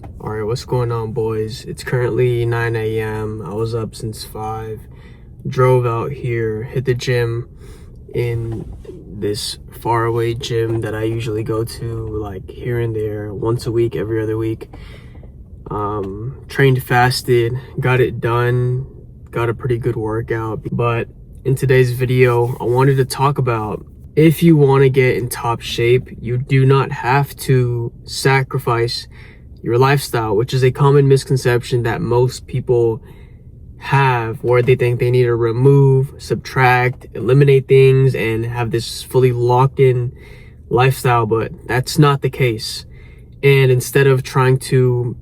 Alright, what's going on, boys? It's currently 9 a.m. I was up since 5. Drove out here, hit the gym in this faraway gym that I usually go to, like here and there, once a week, every other week. Trained, fasted, got it done, got a pretty good workout. But in today's video, I wanted to talk about if you want to get in top shape, you do not have to sacrifice your lifestyle, which is a common misconception that most people have, where they think they need to remove, subtract, eliminate things and have this fully locked in lifestyle, but that's not the case. And instead of trying to,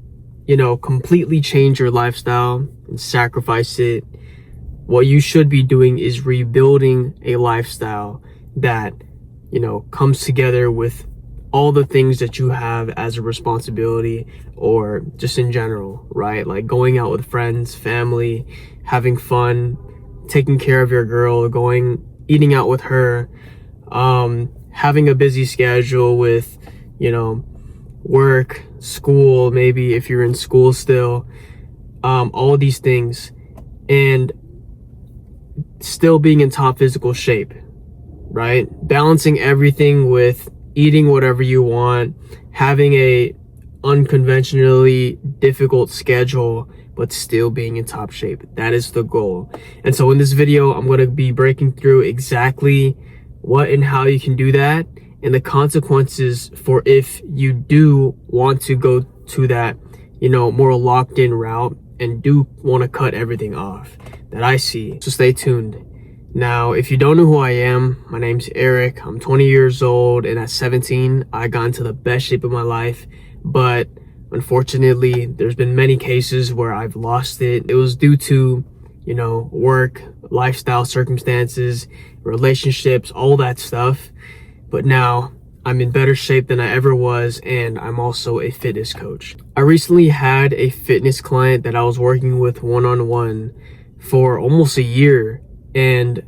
completely change your lifestyle and sacrifice it, what you should be doing is rebuilding a lifestyle that, comes together with all the things that you have as a responsibility, or just in general, right? Like going out with friends, family, having fun, taking care of your girl, eating out with her, having a busy schedule with, work, school, maybe if you're in school still, all these things, and still being in top physical shape, right? Balancing everything with eating whatever you want, having a unconventionally difficult schedule, but still being in top shape. That is the goal. And so in this video, I'm going to be breaking through exactly what and how you can do that, and the consequences for if you do want to go to that, more locked in route and do want to cut everything off that I see. So stay tuned. Now, if you don't know who I am, my name's Eric. I'm 20 years old, and at 17, I got into the best shape of my life. But unfortunately, there's been many cases where I've lost it. It was due to, work, lifestyle circumstances, relationships, all that stuff. But now I'm in better shape than I ever was, and I'm also a fitness coach. I recently had a fitness client that I was working with one-on-one for almost a year. And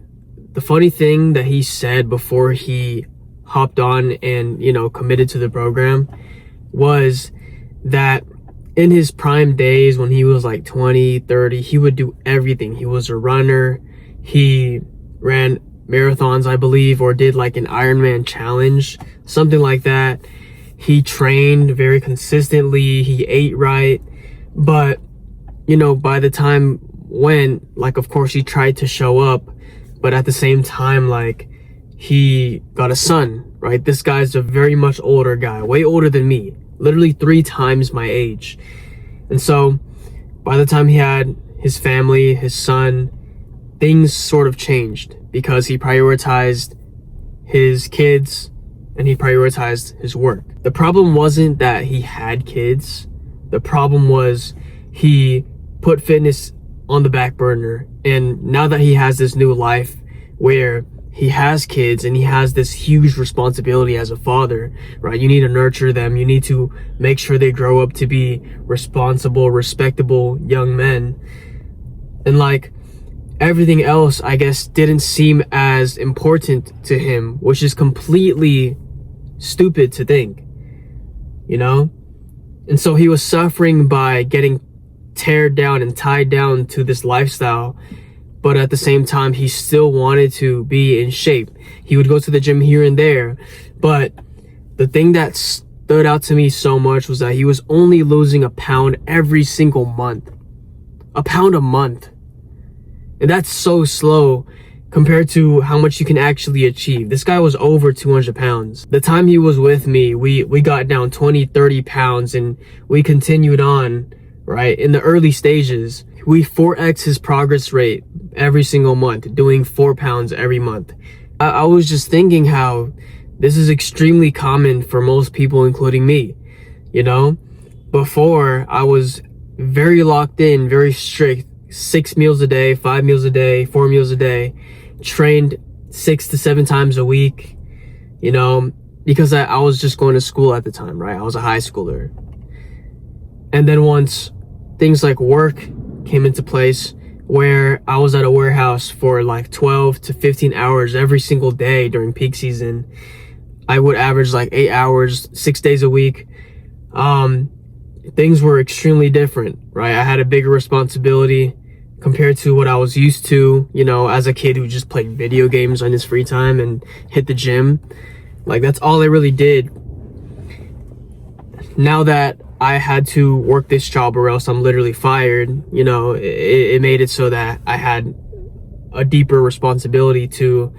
the funny thing that he said before he hopped on and, committed to the program was that in his prime days when he was like 20, 30, he would do everything. He was a runner. He ran marathons, I believe, or did like an Ironman challenge, something like that. He trained very consistently. He ate right. But, by the time when, of course he tried to show up, but at the same time, he got a son, right? This guy's a very much older guy, way older than me, literally 3 times my age. And so by the time he had his family, his son, things sort of changed because he prioritized his kids and he prioritized his work. The problem wasn't that he had kids. The problem was he put fitness on the back burner. And now that he has this new life where he has kids and he has this huge responsibility as a father, right? You need to nurture them. You need to make sure they grow up to be responsible, respectable young men. And everything else, I guess, didn't seem as important to him, which is completely stupid to think, And so he was suffering by getting teared down and tied down to this lifestyle, but at the same time he still wanted to be in shape. He would go to the gym here and there, but the thing that stood out to me so much was that he was only losing a pound every single month. A pound a month. And that's so slow compared to how much you can actually achieve. This guy was over 200 pounds. The time he was with me, we got down 20, 30 pounds, and we continued on. Right? In the early stages, we 4x his progress rate every single month, doing 4 pounds every month. I was just thinking how this is extremely common for most people, including me. Before, I was very locked in, very strict, 6 meals a day, 5 meals a day, 4 meals a day, trained 6 to 7 times a week, because I was just going to school at the time, right? I was a high schooler. And then once things like work came into place, where I was at a warehouse for 12 to 15 hours every single day during peak season, I would average 8 hours, 6 days a week. things were extremely different, right? I had a bigger responsibility compared to what I was used to, as a kid who just played video games on his free time and hit the gym. Like, that's all I really did. Now that I had to work this job or else I'm literally fired, it made it so that I had a deeper responsibility to,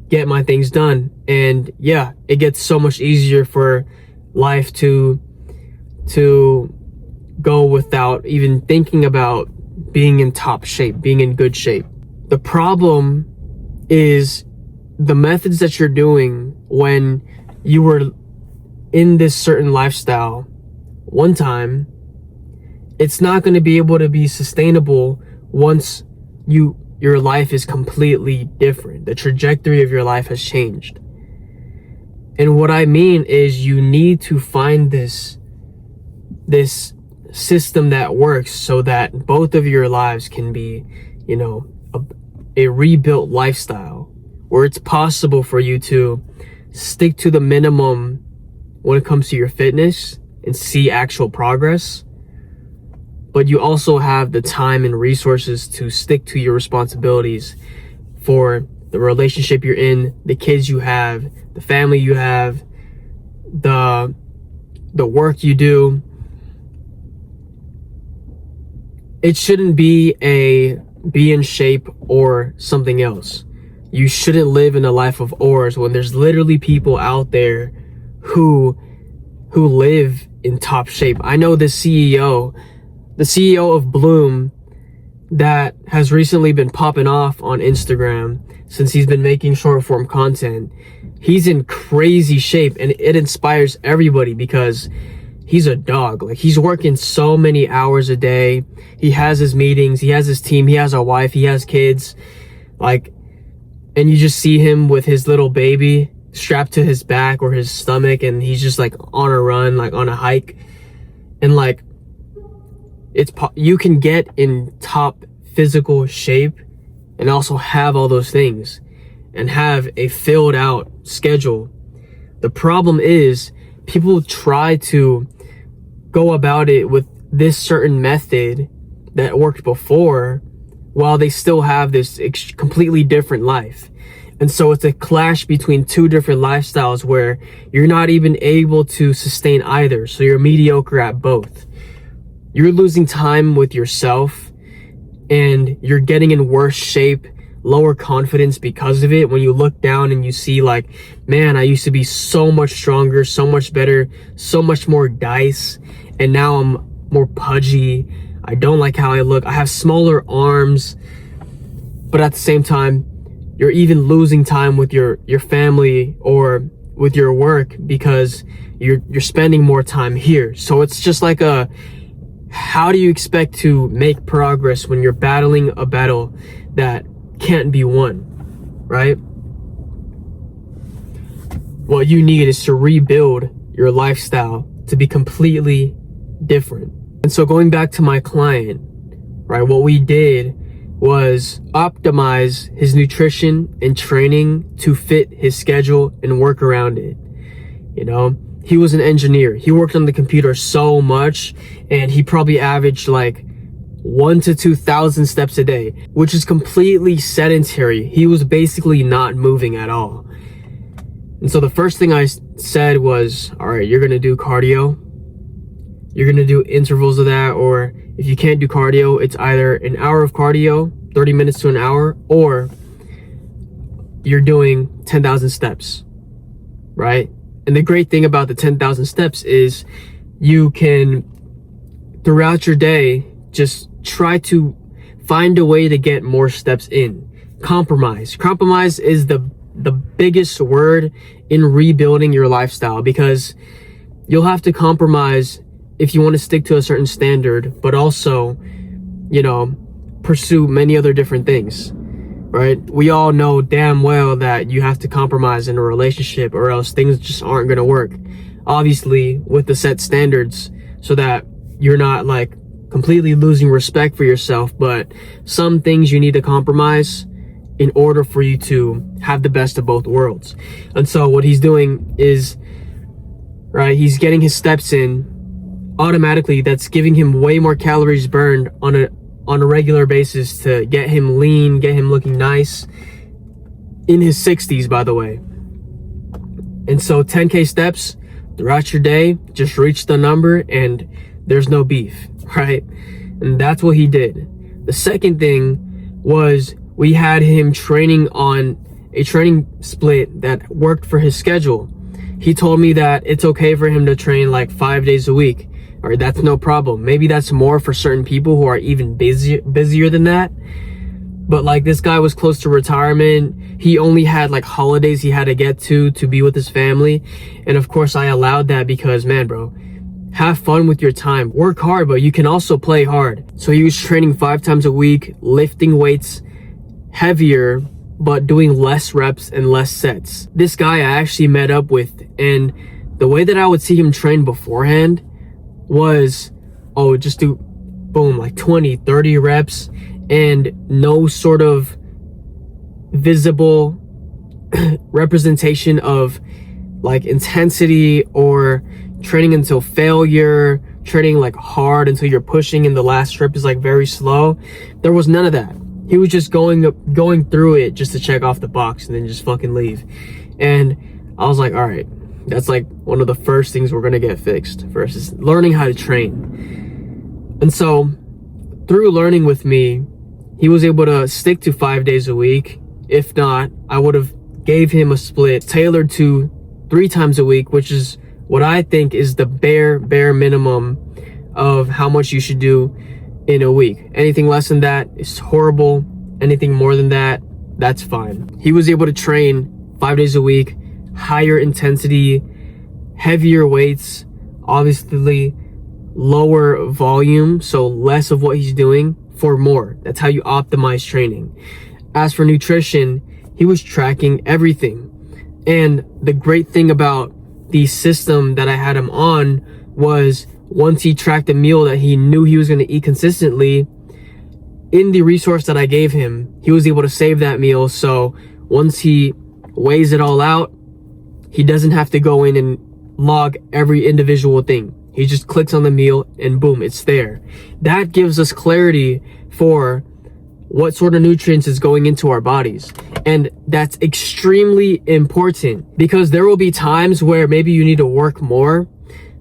get my things done. And yeah, it gets so much easier for life to go without even thinking about being in top shape, being in good shape. The problem is the methods that you're doing when you were in this certain lifestyle one time, it's not going to be able to be sustainable once your life is completely different. The trajectory of your life has changed. And what I mean is you need to find this system that works so that both of your lives can be, a rebuilt lifestyle where it's possible for you to stick to the minimum when it comes to your fitness and see actual progress, but you also have the time and resources to stick to your responsibilities for the relationship you're in, the kids you have, the family you have, the work you do. It shouldn't be in shape or something else. You shouldn't live in a life of ors when there's literally people out there who live in top shape. I know the CEO of Bloom that has recently been popping off on Instagram since he's been making short form content. He's in crazy shape and it inspires everybody because he's a dog. Like, he's working so many hours a day. He has his meetings, he has his team, he has a wife, he has kids. Like, and you just see him with his little baby strapped to his back or his stomach, and he's just like on a run, like on a hike. And like, you can get in top physical shape and also have all those things and have a filled out schedule. The problem is people try to go about it with this certain method that worked before while they still have this completely different life. And so it's a clash between two different lifestyles where you're not even able to sustain either. So you're mediocre at both. You're losing time with yourself and you're getting in worse shape, lower confidence because of it. When you look down and you see like, man, I used to be so much stronger, so much better, so much more dice. And now I'm more pudgy. I don't like how I look. I have smaller arms, but at the same time, you're even losing time with your family or with your work because you're spending more time here. So it's just like how do you expect to make progress when you're battling a battle that can't be won, right? What you need is to rebuild your lifestyle to be completely different. And so going back to my client, right, what we did was optimize his nutrition and training to fit his schedule and work around it. He was an engineer. He worked on the computer so much, and he probably averaged like 1,000 to 2,000 steps a day, which is completely sedentary. He was basically not moving at all. And so the first thing I said was, all right, you're going to do cardio. You're going to do intervals of that, or if you can't do cardio, it's either an hour of cardio, 30 minutes to an hour, or you're doing 10,000 steps, right? And the great thing about the 10,000 steps is you can, throughout your day, just try to find a way to get more steps in. Compromise. Compromise is the biggest word in rebuilding your lifestyle, because you'll have to compromise if you want to stick to a certain standard, but also, pursue many other different things, right? We all know damn well that you have to compromise in a relationship or else things just aren't going to work. Obviously, with the set standards so that you're not like completely losing respect for yourself, but some things you need to compromise in order for you to have the best of both worlds. And so what he's doing is, right, he's getting his steps in automatically that's giving him way more calories burned on a regular basis to get him lean, get him looking nice in his 60s, by the way. And so 10K steps throughout your day, just reach the number and there's no beef, right? And that's what he did. The second thing was we had him training on a training split that worked for his schedule. He told me that it's okay for him to train like 5 days a week, or that's no problem. Maybe that's more for certain people who are even busier than that. But like, this guy was close to retirement. He only had like holidays he had to get to be with his family. And of course I allowed that because, man, bro, have fun with your time. Work hard, but you can also play hard. So he was training 5 times a week, lifting weights heavier, but doing less reps and less sets. This guy I actually met up with, and the way that I would see him train beforehand was, oh, just do boom, like 20, 30 reps and no sort of visible representation of like intensity or training until failure, training like hard until you're pushing and the last rep is like very slow. There was none of that. He was just going through it just to check off the box and then just fucking leave. And I was like, all right, that's like one of the first things we're gonna get fixed versus learning how to train. And so through learning with me, he was able to stick to 5 days a week. If not, I would have gave him a split tailored to 3 times a week, which is what I think is the bare minimum of how much you should do in a week. Anything less than that is horrible. Anything more than that, that's fine. He was able to train 5 days a week, higher intensity, heavier weights, obviously lower volume, so less of what he's doing for more. That's how you optimize training. As for nutrition, he was tracking everything. And the great thing about the system that I had him on was once he tracked a meal that he knew he was going to eat consistently, in the resource that I gave him, he was able to save that meal. So once he weighs it all out, he doesn't have to go in and log every individual thing. He just clicks on the meal and boom, it's there. That gives us clarity for what sort of nutrients is going into our bodies. And that's extremely important because there will be times where maybe you need to work more.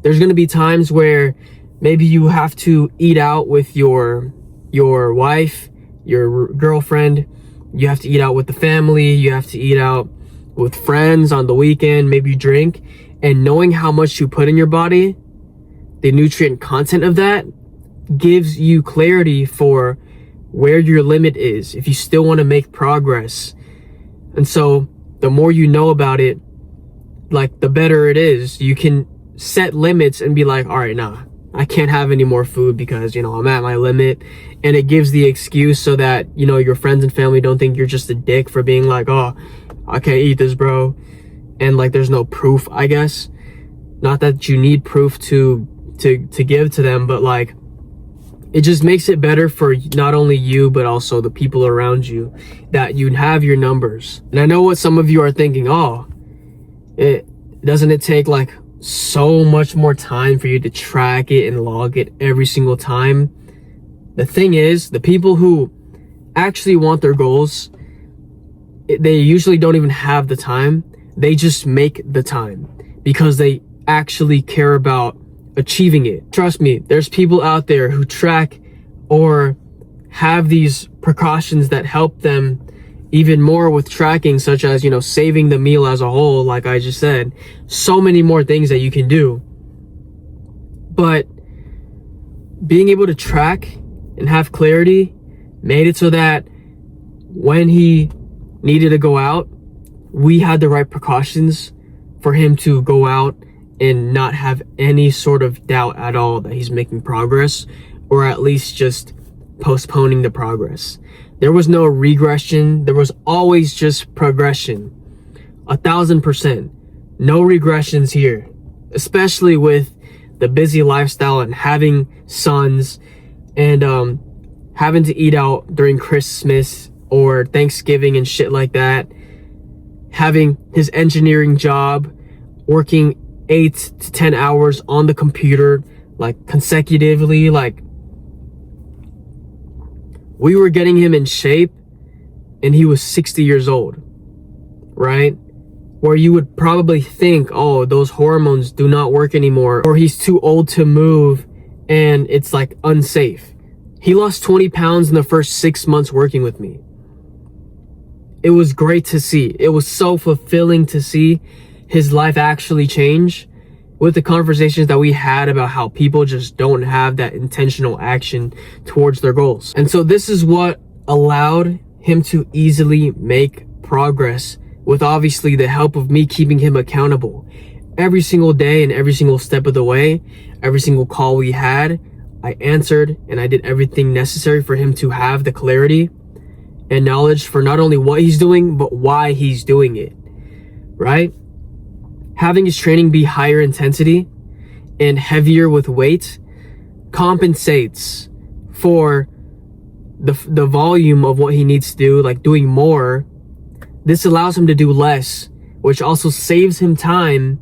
There's going to be times where maybe you have to eat out with your wife, your girlfriend. You have to eat out with the family. You have to eat out with friends on the weekend. Maybe you drink. And knowing how much you put in your body, the nutrient content of that gives you clarity for where your limit is if you still want to make progress. And so the more you know about it, like the better it is. You can set limits and be like, all right, nah, I can't have any more food because, I'm at my limit. And it gives the excuse so that, your friends and family don't think you're just a dick for being like, oh, I can't eat this, bro. And like, there's no proof, I guess. Not that you need proof to give to them, but like, it just makes it better for not only you, but also the people around you, that you have your numbers. And I know what some of you are thinking, oh, doesn't it take like so much more time for you to track it and log it every single time? The thing is, the people who actually want their goals, they usually don't even have the time. They just make the time because they actually care about achieving it. Trust me, there's people out there who track or have these precautions that help them even more with tracking, such as, saving the meal as a whole, like I just said. So many more things that you can do. But being able to track and have clarity made it so that when he needed to go out, we had the right precautions for him to go out and not have any sort of doubt at all that he's making progress, or at least just postponing the progress. There was no regression. There was always just progression. 1,000%. No regressions here, especially with the busy lifestyle and having sons and having to eat out during Christmas or Thanksgiving and shit like that. Having his engineering job, working 8 to 10 hours on the computer, like consecutively. Like, we were getting him in shape and he was 60 years old, right? Where you would probably think, oh, those hormones do not work anymore, or he's too old to move and it's like unsafe. He lost 20 pounds in the first 6 months working with me. It was great to see. It was so fulfilling to see his life actually change with the conversations that we had about how people just don't have that intentional action towards their goals. And so this is what allowed him to easily make progress, with obviously the help of me keeping him accountable. Every single day and every single step of the way, every single call we had, I answered and I did everything necessary for him to have the clarity and knowledge for not only what he's doing, but why he's doing it, right? Having his training be higher intensity and heavier with weight compensates for the volume of what he needs to do, like doing more. This allows him to do less, which also saves him time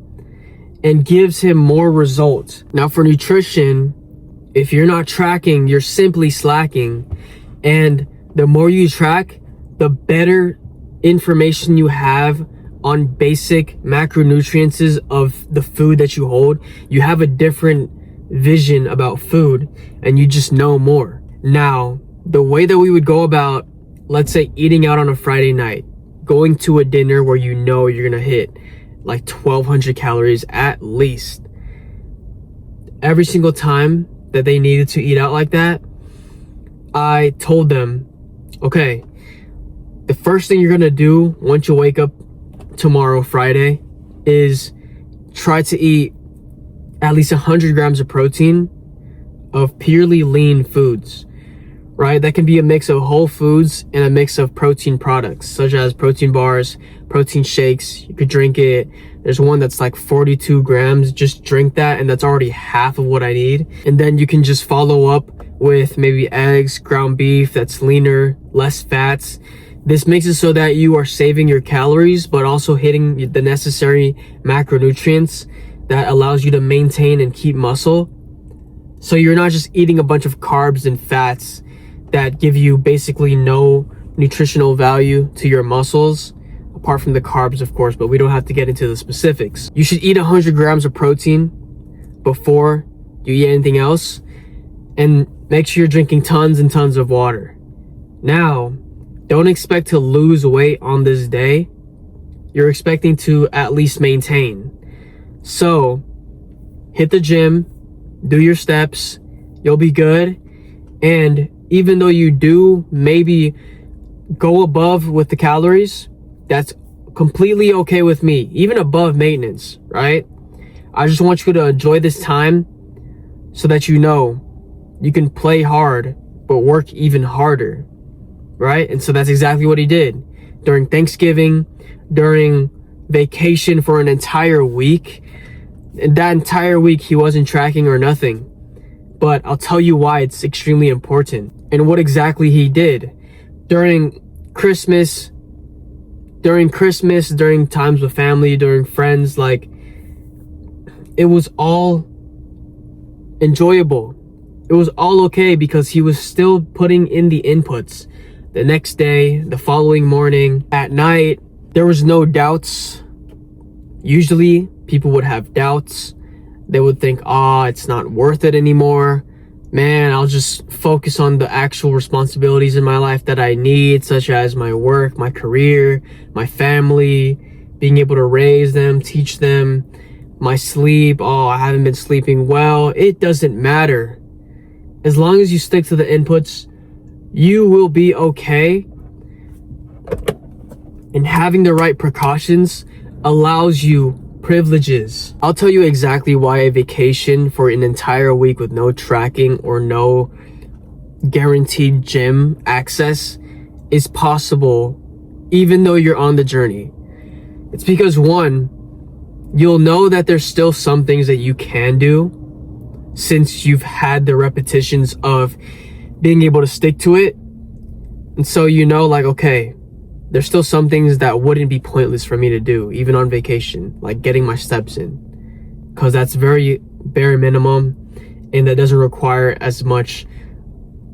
and gives him more results. Now for nutrition, if you're not tracking, you're simply slacking. And the more you track, the better information you have on basic macronutrients of the food that you hold. You have a different vision about food and you just know more. Now, the way that we would go about, let's say, eating out on a Friday night, going to a dinner where you know you're gonna hit like 1,200 calories at least. Every single time that they needed to eat out like that, I told them, okay, the first thing you're gonna do once you wake up tomorrow, Friday, is try to eat at least 100 grams of protein of purely lean foods, right? That can be a mix of whole foods and a mix of protein products, such as protein bars, protein shakes. You could drink it. There's one that's like 42 grams. Just drink that, and that's already half of what I need. And then you can just follow up with maybe eggs, ground beef that's leaner, less fats. This makes it so that you are saving your calories, but also hitting the necessary macronutrients that allows you to maintain and keep muscle. So you're not just eating a bunch of carbs and fats that give you basically no nutritional value to your muscles, apart from the carbs, of course, but we don't have to get into the specifics. You should eat 100 grams of protein before you eat anything else, and make sure you're drinking tons and tons of water. Now, don't expect to lose weight on this day. You're expecting to at least maintain. So, hit the gym, do your steps, you'll be good. And even though you do maybe go above with the calories, that's completely okay with me, even above maintenance, right? I just want you to enjoy this time so that you know you can play hard, but work even harder, right? And so that's exactly what he did. During Thanksgiving, during vacation for an entire week, and that entire week he wasn't tracking or nothing. But I'll tell you why it's extremely important and what exactly he did. During Christmas, during times with family, during friends, like, it was all enjoyable. It was all okay because he was still putting in the inputs. The next day, the following morning, at night, there was no doubts. Usually, people would have doubts. They would think, it's not worth it anymore. Man, I'll just focus on the actual responsibilities in my life that I need, such as my work, my career, my family, being able to raise them, teach them, my sleep. I haven't been sleeping well. It doesn't matter. As long as you stick to the inputs, you will be okay. And having the right precautions allows you privileges. I'll tell you exactly why a vacation for an entire week with no tracking or no guaranteed gym access is possible even though you're on the journey. It's because, one, you'll know that there's still some things that you can do since you've had the repetitions of being able to stick to it. And so you know, like, okay, there's still some things that wouldn't be pointless for me to do, even on vacation, like getting my steps in, because that's very bare minimum. and that doesn't require as much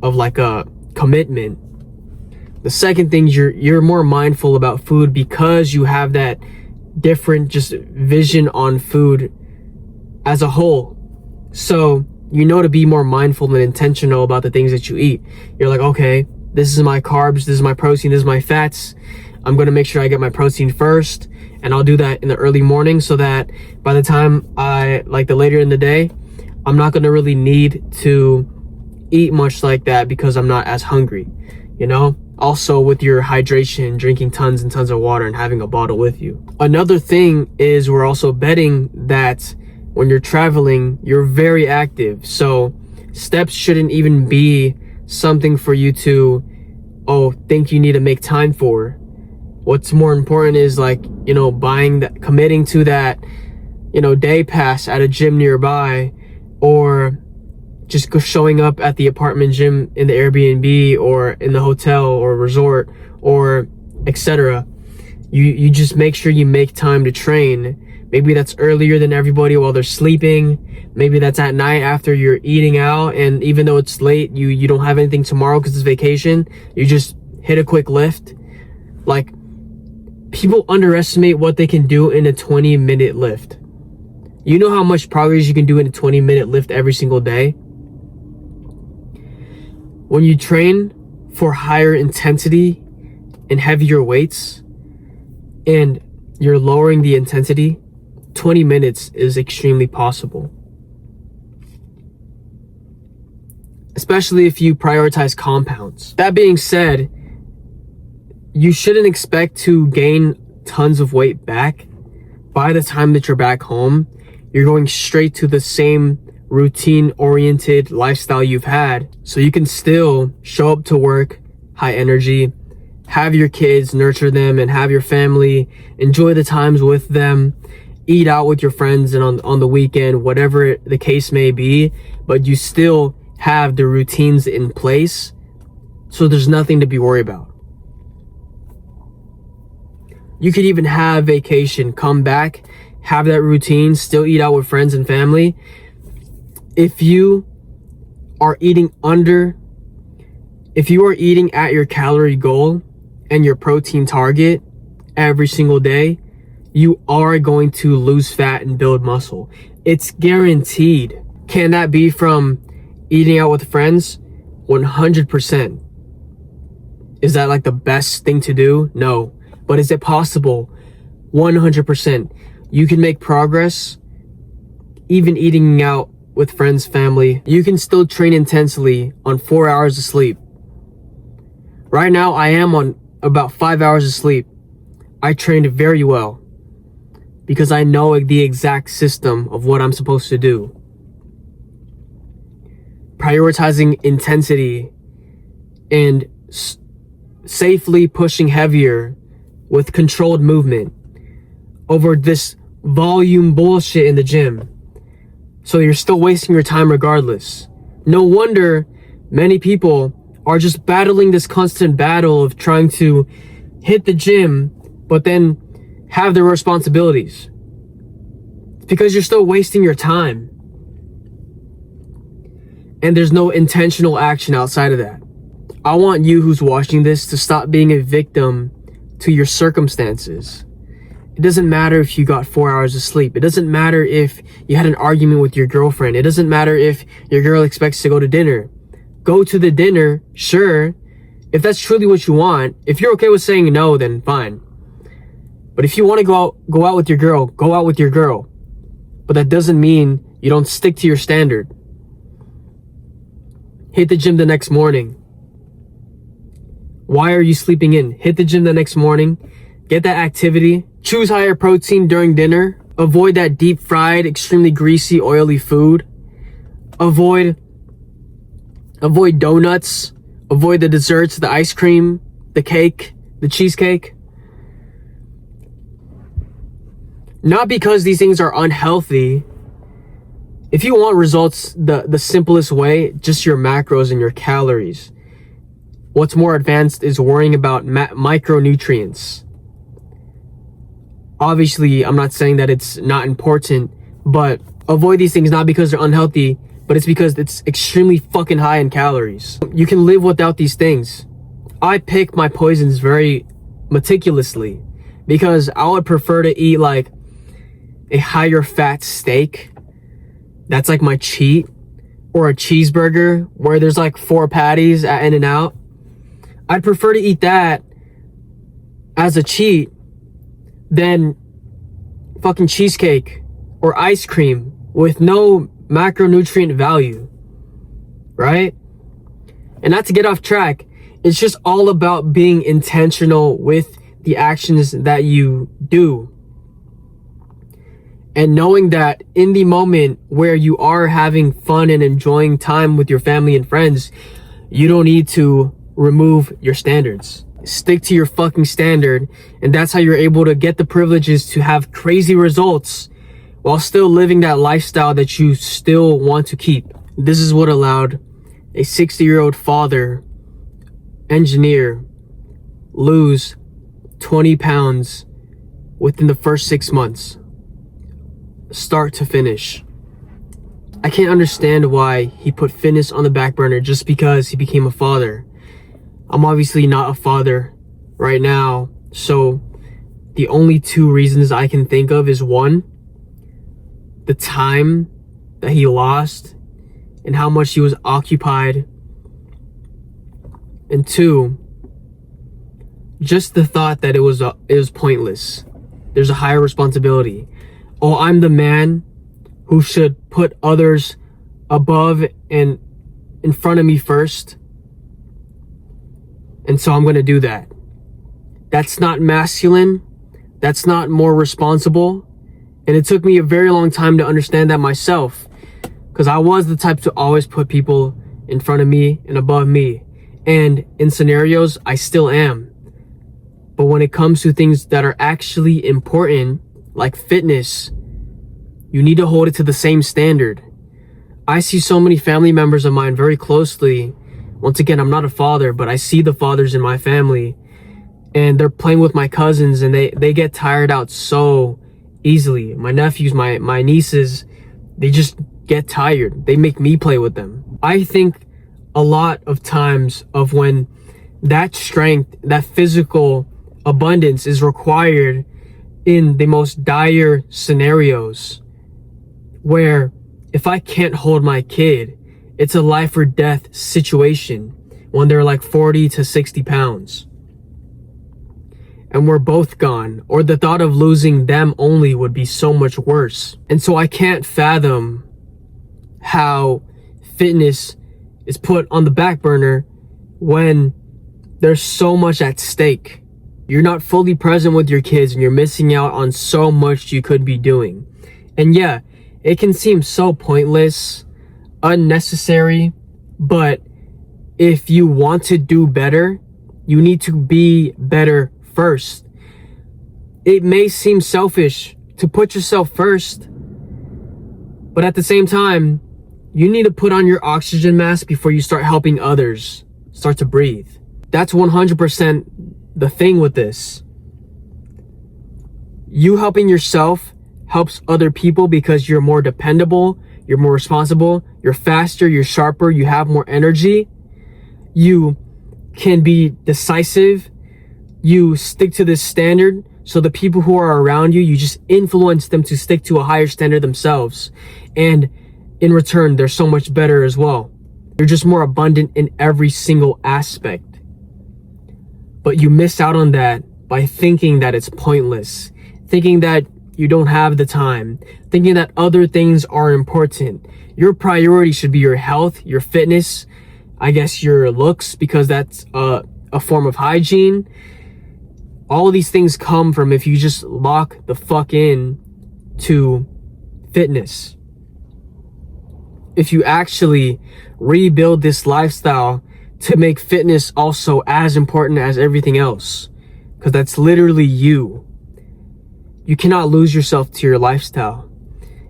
of like a commitment. The second thing is you're more mindful about food because you have that different just vision on food as a whole. So you know to be more mindful and intentional about the things that you eat. You're like, okay, this is my carbs, this is my protein, this is my fats. I'm gonna make sure I get my protein first, and I'll do that in the early morning so that by the time the later in the day, I'm not gonna really need to eat much like that because I'm not as hungry, you know? Also with your hydration, drinking tons and tons of water and having a bottle with you. Another thing is we're also betting that when you're traveling, you're very active. So steps shouldn't even be something for you to, think you need to make time for. What's more important is committing to that, day pass at a gym nearby, or just showing up at the apartment gym in the Airbnb or in the hotel or resort or etc. You just make sure you make time to train. Maybe that's earlier than everybody while they're sleeping. Maybe that's at night after you're eating out, and even though it's late, you don't have anything tomorrow because it's vacation, you just hit a quick lift. Like, people underestimate what they can do in a 20-minute lift. You know how much progress you can do in a 20-minute lift every single day? When you train for higher intensity and heavier weights, and you're lowering the intensity, 20 minutes is extremely possible. Especially if you prioritize compounds. That being said, you shouldn't expect to gain tons of weight back. By the time that you're back home, you're going straight to the same routine-oriented lifestyle you've had. So you can still show up to work, high energy, have your kids, nurture them, and have your family, enjoy the times with them, eat out with your friends and on the weekend, whatever the case may be, but you still have the routines in place, so there's nothing to be worried about. You could even have vacation, come back, have that routine, still eat out with friends and family. If you are eating at your calorie goal and your protein target every single day, you are going to lose fat and build muscle. It's guaranteed. Can that be from eating out with friends? 100%. Is that like the best thing to do? No. But is it possible? 100%. You can make progress even eating out with friends, family. You can still train intensely on 4 hours of sleep. Right now, I am on about 5 hours of sleep. I trained very well because I know the exact system of what I'm supposed to do. Prioritizing intensity and safely pushing heavier with controlled movement over this volume bullshit in the gym. So you're still wasting your time regardless. No wonder many people are just battling this constant battle of trying to hit the gym, but then have their responsibilities. It's because you're still wasting your time. And there's no intentional action outside of that. I want you who's watching this to stop being a victim to your circumstances. It doesn't matter if you got 4 hours of sleep. It doesn't matter if you had an argument with your girlfriend. It doesn't matter if your girl expects to go to dinner. Go to the dinner, sure, if that's truly what you want. If you're okay with saying no, then fine. But if you want to go out with your girl, go out with your girl. But that doesn't mean you don't stick to your standard. Hit the gym the next morning. Why are you sleeping in? Hit the gym the next morning. Get that activity. Choose higher protein during dinner. Avoid that deep fried, extremely greasy, oily food. Avoid donuts. Avoid the desserts, the ice cream, the cake, the cheesecake. Not because these things are unhealthy. If you want results the simplest way, just your macros and your calories. What's more advanced is worrying about micronutrients. Obviously, I'm not saying that it's not important, but avoid these things not because they're unhealthy, but it's because it's extremely fucking high in calories. You can live without these things. I pick my poisons very meticulously because I would prefer to eat like a higher fat steak. That's like my cheat. Or a cheeseburger where there's like 4 patties at In-N-Out. I'd prefer to eat that as a cheat than fucking cheesecake or ice cream with no macronutrient value, right? And not to get off track, it's just all about being intentional with the actions that you do. And knowing that in the moment where you are having fun and enjoying time with your family and friends, you don't need to remove your standards. Stick to your fucking standard, and that's how you're able to get the privileges to have crazy results while still living that lifestyle that you still want to keep. This is what allowed a 60-year-old father, engineer, lose 20 pounds within the first 6 months. Start to finish. I can't understand why he put fitness on the back burner just because he became a father. I'm obviously not a father right now, so the only 2 reasons I can think of is 1, the time that he lost and how much he was occupied, and 2, just the thought that it was pointless. There's a higher responsibility. Oh, I'm the man who should put others above and in front of me first. And so I'm going to do that. That's not masculine. That's not more responsible. And it took me a very long time to understand that myself, because I was the type to always put people in front of me and above me. And in scenarios, I still am. But when it comes to things that are actually important, like fitness, you need to hold it to the same standard. I see so many family members of mine very closely. Once again, I'm not a father, but I see the fathers in my family, and they're playing with my cousins, and they get tired out so easily. My nephews, my nieces, they just get tired. They make me play with them. I think a lot of times of when that strength, that physical abundance is required in the most dire scenarios, where if I can't hold my kid, it's a life or death situation when they're like 40 to 60 pounds and we're both gone, or the thought of losing them only would be so much worse. And so I can't fathom how fitness is put on the back burner when there's so much at stake. You're not fully present with your kids and you're missing out on so much you could be doing. And yeah, it can seem so pointless, unnecessary, but if you want to do better, you need to be better first. It may seem selfish to put yourself first, but at the same time, you need to put on your oxygen mask before you start helping others start to breathe. That's 100% the thing with this. You helping yourself helps other people because you're more dependable, you're more responsible, you're faster, you're sharper, you have more energy, you can be decisive, you stick to this standard, so the people who are around you, you just influence them to stick to a higher standard themselves. And in return, they're so much better as well. You're just more abundant in every single aspect. But you miss out on that by thinking that it's pointless, thinking that you don't have the time, thinking that other things are important. Your priority should be your health, your fitness, I guess your looks, because that's a form of hygiene. All of these things come from if you just lock the fuck in to fitness. If you actually rebuild this lifestyle to make fitness also as important as everything else, because that's literally you. You cannot lose yourself to your lifestyle.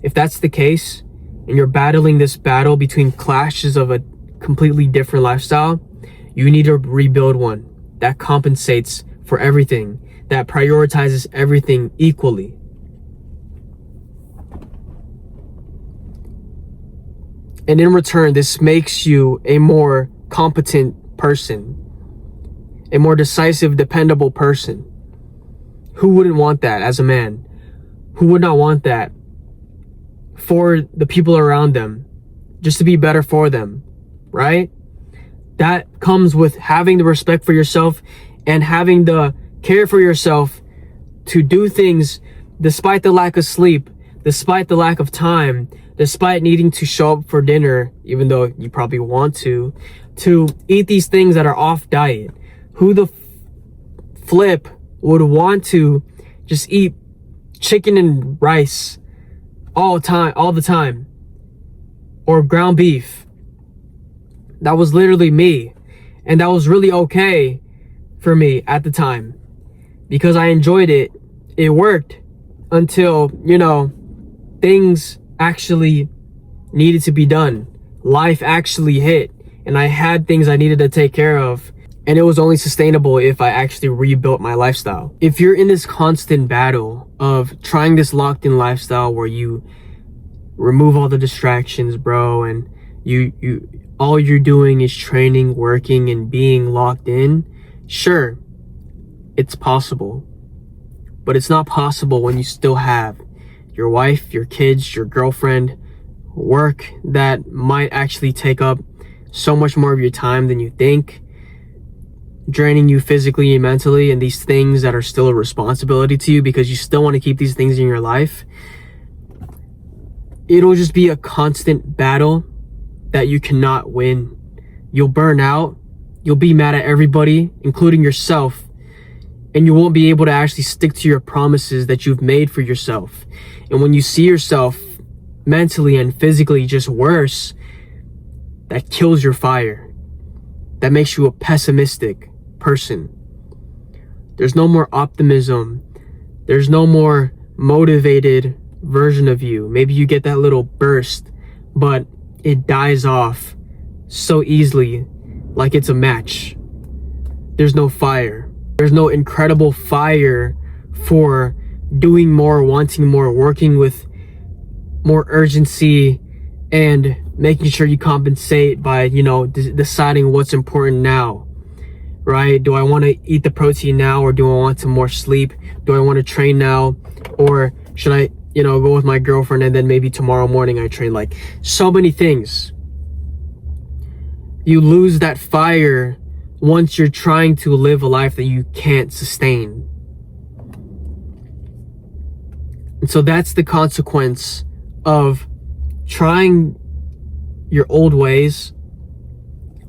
If that's the case, and you're battling this battle between clashes of a completely different lifestyle, you need to rebuild one that compensates for everything, that prioritizes everything equally. And in return, this makes you a more competent person, a more decisive, dependable person. Who wouldn't want that as a man? Who would not want that for the people around them, just to be better for them, right? That comes with having the respect for yourself and having the care for yourself to do things despite the lack of sleep, despite the lack of time, despite needing to show up for dinner, even though you probably want to eat these things that are off diet. Who the flip would want to just eat chicken and rice all the time? Or ground beef? That was literally me. And that was really okay for me at the time, because I enjoyed it. It worked until, things actually needed to be done. Life actually hit, and I had things I needed to take care of. And it was only sustainable if I actually rebuilt my lifestyle. If you're in this constant battle of trying this locked in lifestyle where you remove all the distractions, bro, and you all you're doing is training, working, and being locked in, sure, it's possible. But it's not possible when you still have your wife, your kids, your girlfriend, work that might actually take up so much more of your time than you think, draining you physically and mentally, and these things that are still a responsibility to you because you still want to keep these things in your life. It'll just be a constant battle that you cannot win. You'll burn out. You'll be mad at everybody, including yourself. And you won't be able to actually stick to your promises that you've made for yourself. And when you see yourself mentally and physically just worse, that kills your fire. That makes you a pessimistic person. There's no more optimism. There's no more motivated version of you. Maybe you get that little burst, but it dies off so easily, like it's a match. There's no fire. There's no incredible fire for doing more, wanting more, working with more urgency, and making sure you compensate by, deciding what's important now, right? Do I want to eat the protein now, or do I want some more sleep? Do I want to train now, or should I, go with my girlfriend and then maybe tomorrow morning I train? Like, so many things. You lose that fire once you're trying to live a life that you can't sustain. And so that's the consequence of trying your old ways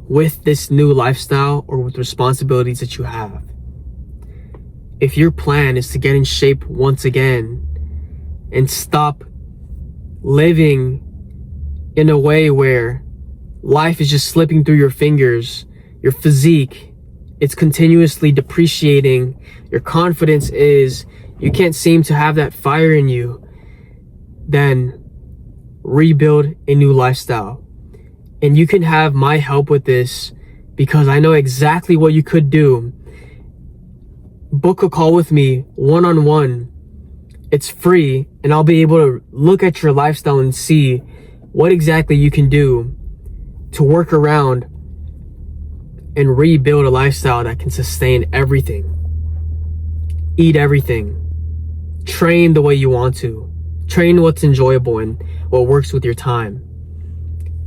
with this new lifestyle or with responsibilities that you have. If your plan is to get in shape once again and stop living in a way where life is just slipping through your fingers, your physique, it's continuously depreciating, your confidence is, you can't seem to have that fire in you, then rebuild a new lifestyle. And you can have my help with this because I know exactly what you could do. Book a call with me one-on-one. It's free, and I'll be able to look at your lifestyle and see what exactly you can do to work around and rebuild a lifestyle that can sustain everything. Eat everything. Train the way you want to. Train what's enjoyable and what works with your time.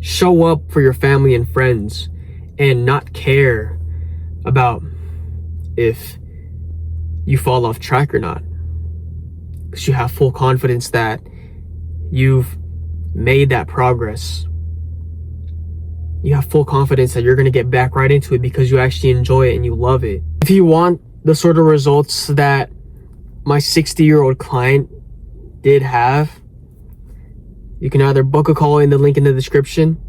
Show up for your family and friends and not care about if you fall off track or not, because you have full confidence that you've made that progress. You have full confidence that you're going to get back right into it because you actually enjoy it and you love it. If you want the sort of results that my 60-year-old client did have, you can either book a call in the link in the description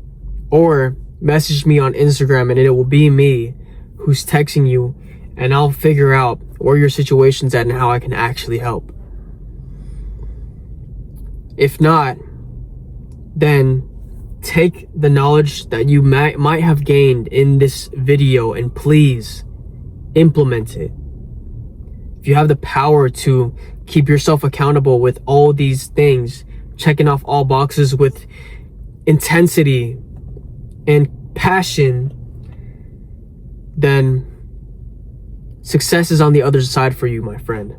or message me on Instagram, and it will be me who's texting you, and I'll figure out where your situation's at and how I can actually help. If not, then take the knowledge that you might have gained in this video and please implement it. If you have the power to keep yourself accountable with all these things, checking off all boxes with intensity and passion, then success is on the other side for you, my friend.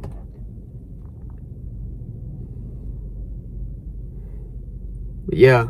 But yeah.